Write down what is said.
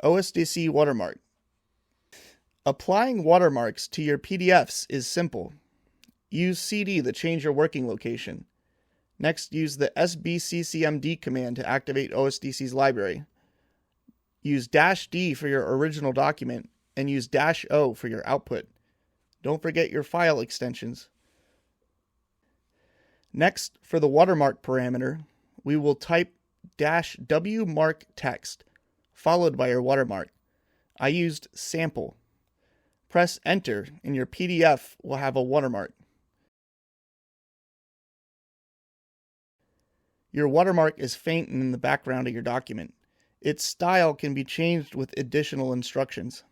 OSDC watermark. Applying watermarks to your PDFs is simple. Use CD to change your working location. Next, use the sbccmd command to activate OSDC's library. Use -D for your original document and use -O for your output. Don't forget your file extensions. Next, for the watermark parameter, we will type -wmark text, followed by your watermark. I used sample. Press enter and your PDF will have a watermark. Your watermark is faint in the background of your document. Its style can be changed with additional instructions.